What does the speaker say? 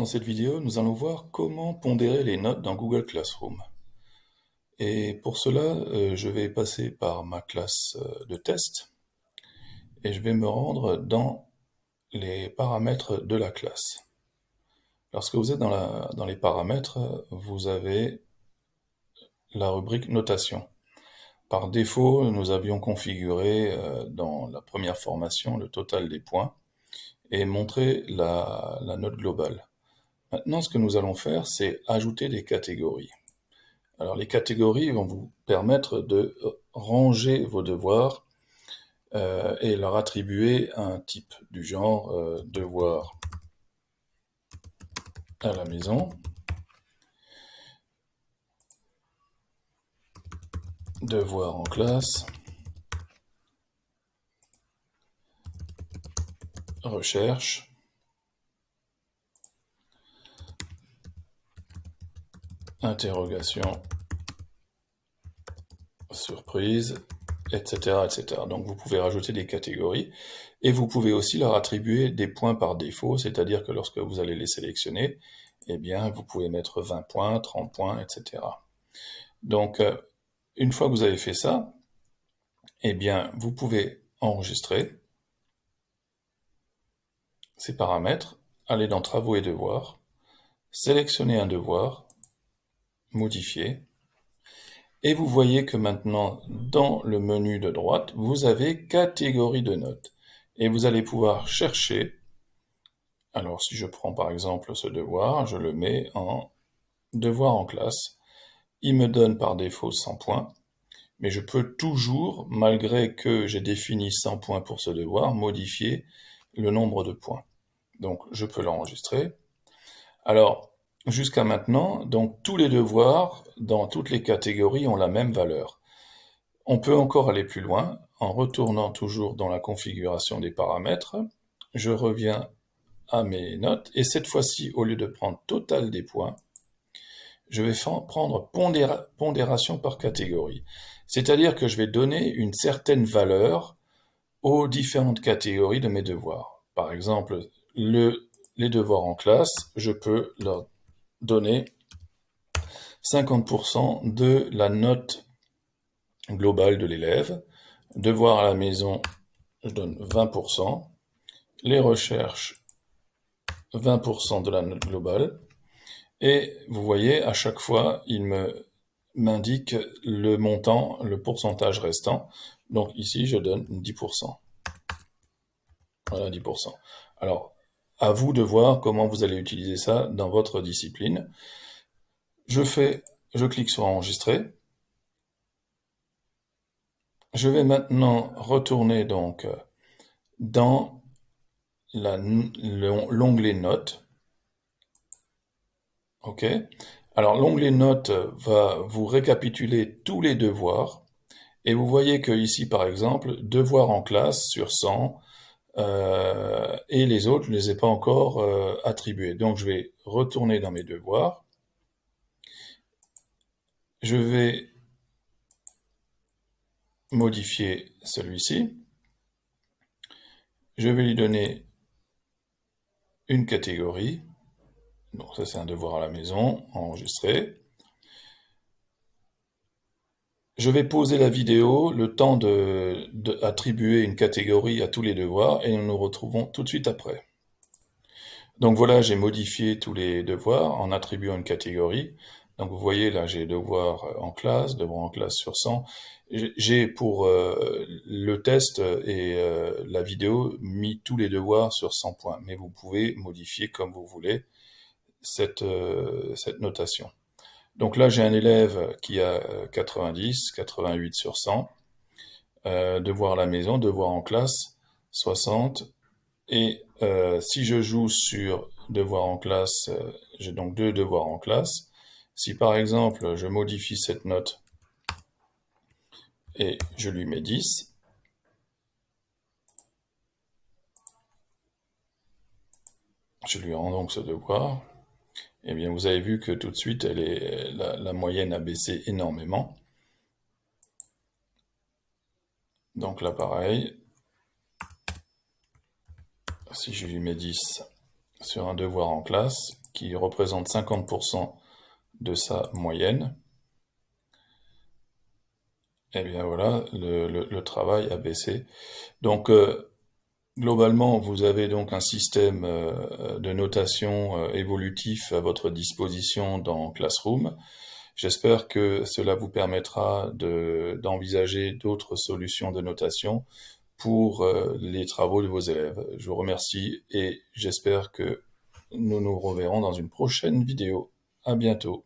Dans cette vidéo, nous allons voir comment pondérer les notes dans Google Classroom. Et pour cela, je vais passer par ma classe de test et je vais me rendre dans les paramètres de la classe. Lorsque vous êtes dans les paramètres, vous avez la rubrique notation. Par défaut, nous avions configuré dans la première formation le total des points et montrer la note globale. Maintenant, ce que nous allons faire, c'est ajouter des catégories. Alors, les catégories vont vous permettre de ranger vos devoirs et leur attribuer un type du genre devoir à la maison, devoir en classe, recherche, interrogation, surprise, etc., etc. Donc vous pouvez rajouter des catégories et vous pouvez aussi leur attribuer des points par défaut, c'est-à-dire que lorsque vous allez les sélectionner, eh bien vous pouvez mettre 20 points, 30 points, etc. Donc une fois que vous avez fait ça, eh bien vous pouvez enregistrer ces paramètres, aller dans Travaux et devoirs, sélectionner un devoir, modifier, et vous voyez que maintenant, dans le menu de droite, vous avez catégorie de notes. Et vous allez pouvoir chercher, alors si je prends par exemple ce devoir, je le mets en devoir en classe, il me donne par défaut 100 points, mais je peux toujours, malgré que j'ai défini 100 points pour ce devoir, modifier le nombre de points. Donc je peux l'enregistrer. Alors, jusqu'à maintenant, donc tous les devoirs dans toutes les catégories ont la même valeur. On peut encore aller plus loin en retournant toujours dans la configuration des paramètres. Je reviens à mes notes et cette fois-ci, au lieu de prendre total des points, je vais prendre pondération par catégorie. C'est-à-dire que je vais donner une certaine valeur aux différentes catégories de mes devoirs. Par exemple, les devoirs en classe, je peux leur donner 50% de la note globale de l'élève. Devoir à la maison, je donne 20%. Les recherches, 20% de la note globale. Et vous voyez, à chaque fois, il m'indique le montant, le pourcentage restant. Donc ici, je donne 10%. Voilà, 10%. Alors, à vous de voir comment vous allez utiliser ça dans votre discipline. Je clique sur enregistrer. Je vais maintenant retourner donc dans l'onglet notes. OK. Alors l'onglet notes va vous récapituler tous les devoirs. Et vous voyez que ici, par exemple, devoirs en classe sur 100, et les autres, je ne les ai pas encore attribués. Donc je vais retourner dans mes devoirs. Je vais modifier celui-ci. Je vais lui donner une catégorie. Donc ça c'est un devoir à la maison, enregistré. Je vais pauser la vidéo, le temps d'attribuer une catégorie à tous les devoirs, et nous nous retrouvons tout de suite après. Donc voilà, j'ai modifié tous les devoirs en attribuant une catégorie. Donc vous voyez, là j'ai devoirs en classe sur 100. J'ai pour le test et la vidéo mis tous les devoirs sur 100 points, mais vous pouvez modifier comme vous voulez cette notation. Donc là, j'ai un élève qui a 90, 88 sur 100, devoir à la maison, devoir en classe, 60, et si je joue sur devoir en classe, j'ai donc 2 devoirs en classe. Si par exemple, je modifie cette note et je lui mets 10, je lui rends donc ce devoir, eh bien vous avez vu que tout de suite, la moyenne a baissé énormément. Donc là, pareil, si je lui mets 10 sur un devoir en classe, qui représente 50% de sa moyenne, et bien voilà, le travail a baissé. Donc, globalement, vous avez donc un système de notation évolutif à votre disposition dans Classroom. J'espère que cela vous permettra d'envisager d'autres solutions de notation pour les travaux de vos élèves. Je vous remercie et j'espère que nous nous reverrons dans une prochaine vidéo. À bientôt.